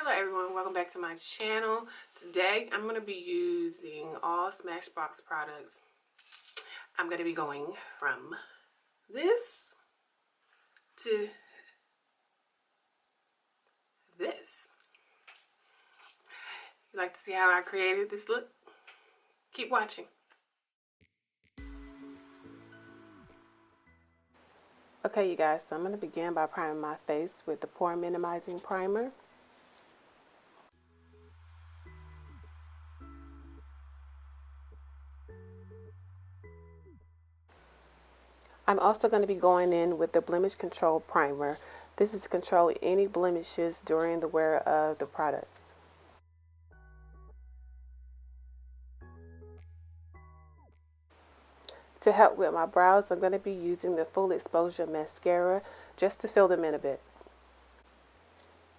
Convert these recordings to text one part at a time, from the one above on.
Hello everyone, welcome back to my channel. Today I'm going to be using all SMASHBOX products. I'm going to be going from this to this. You like to see how I created this look? Keep watching. Okay you guys, so I'm going to begin by priming my face with the Pore Minimizing Primer. I'm also going to be going in with the Blemish Control Primer. This is to control any blemishes during the wear of the products. To help with my brows, I'm going to be using the Full Exposure Mascara just to fill them in a bit.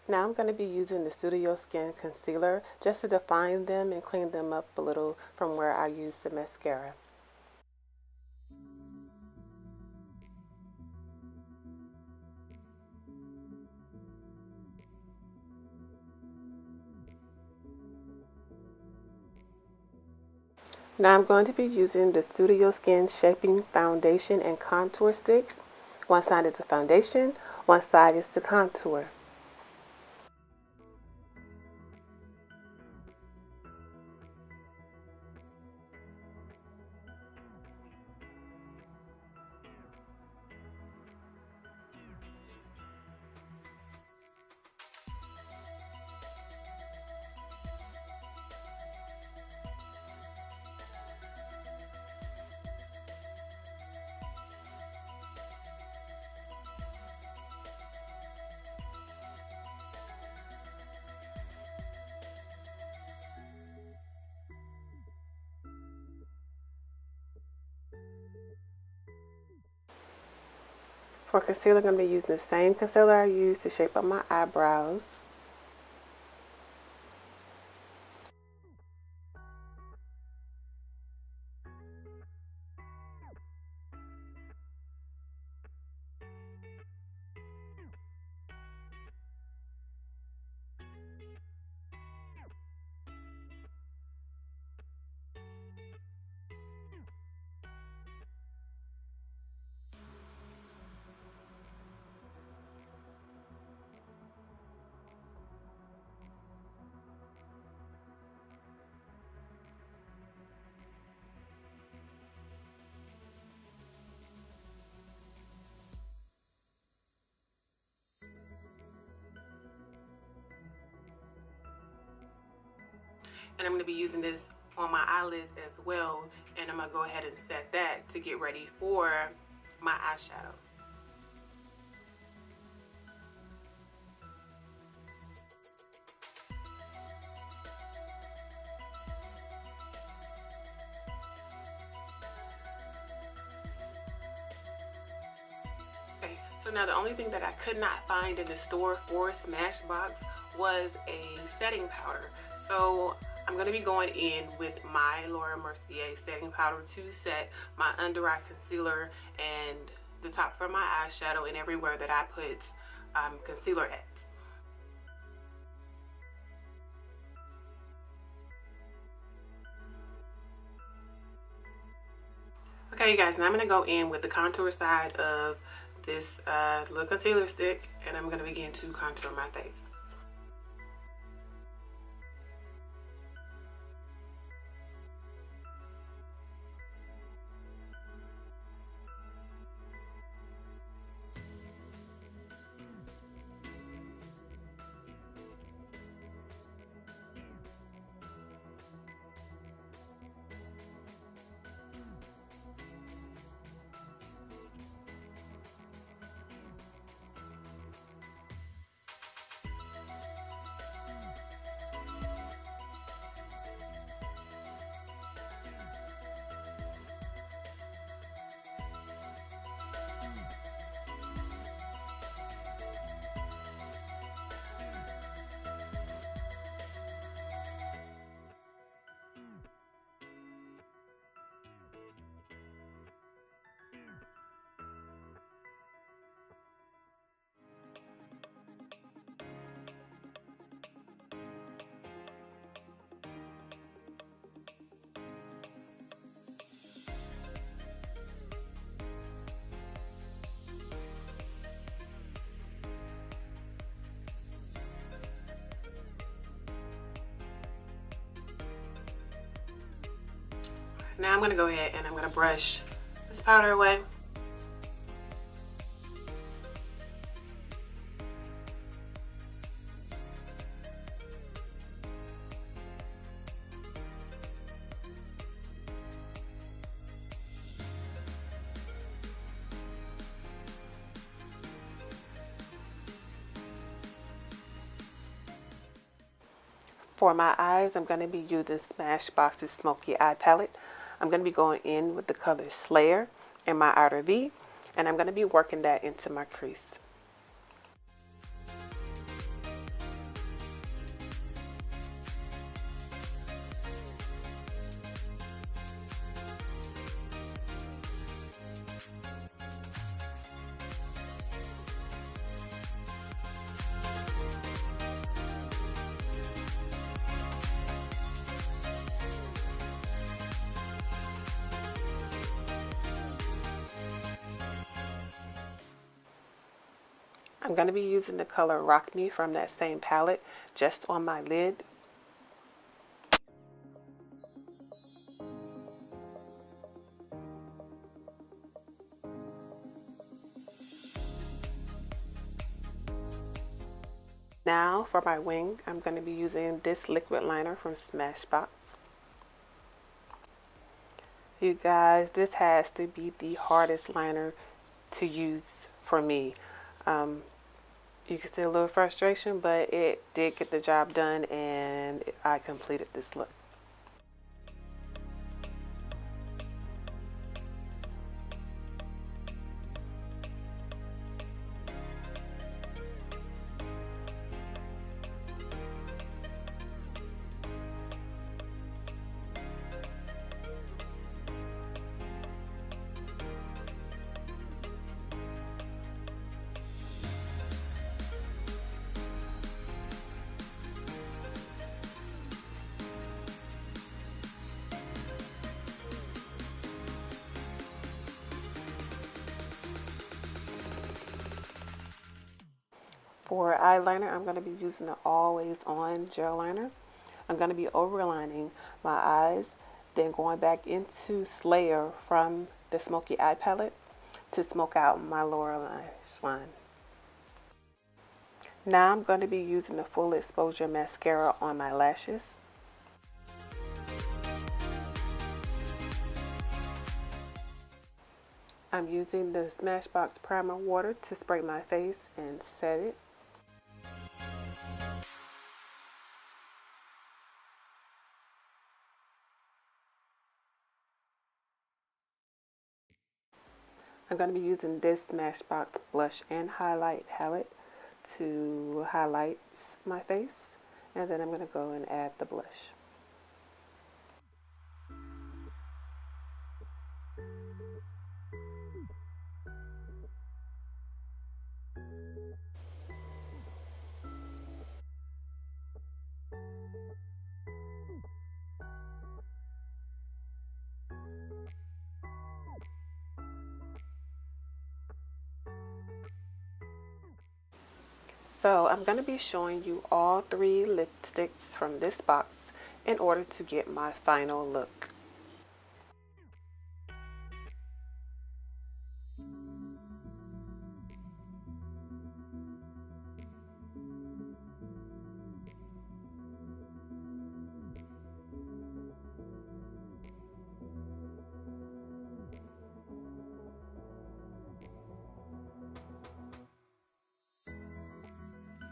Now I'm going to be using the Studio Skin Concealer just to define them and clean them up a little from where I used the mascara. Now I'm going to be using the Studio Skin Shaping Foundation and Contour Stick. One side is the foundation, one side is the contour. For concealer, I'm going to be using the same concealer I used to shape up my eyebrows. And I'm going to be using this on my eyelids as well, and I'm going to go ahead and set that to get ready for my eyeshadow. Okay, so now the only thing that I could not find in the store for SMASHBOX was a setting powder. So I'm going to be going in with my Laura Mercier setting powder to set my under eye concealer and the top for my eyeshadow and everywhere that I put concealer at. Okay you guys, now I'm going to go in with the contour side of this little concealer stick, and I'm going to begin to contour my face. Now I'm going to go ahead and I'm going to brush this powder away. For my eyes, I'm going to be using SMASHBOX's Smoky Eye Palette. I'm going to be going in with the color Slayer in my outer V, and I'm going to be working that into my crease. I'm going to be using the color Rock Me from that same palette just on my lid. Now for my wing, I'm going to be using this liquid liner from SMASHBOX. You guys, this has to be the hardest liner to use for me. You can see a little frustration, but it did get the job done and I completed this look. For eyeliner, I'm going to be using the Always On gel liner. I'm going to be overlining my eyes, then going back into Slayer from the Smoky Eye Palette to smoke out my lower lash line. Now I'm going to be using the Full Exposure Mascara on my lashes. I'm using the SMASHBOX Primer Water to spray my face and set it. I'm going to be using this SMASHBOX Blush and Highlight palette to highlight my face, and then I'm going to go and add the blush. So I'm going to be showing you all 3 lipsticks from this box in order to get my final look.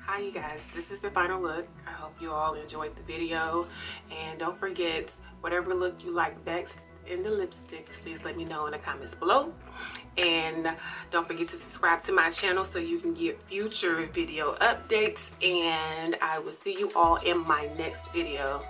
Hi you guys, this is the final look. I hope you all enjoyed the video, and don't forget, whatever look you like best in the lipsticks, please let me know in the comments below. And don't forget to subscribe to my channel so you can get future video updates, and I will see you all in my next video.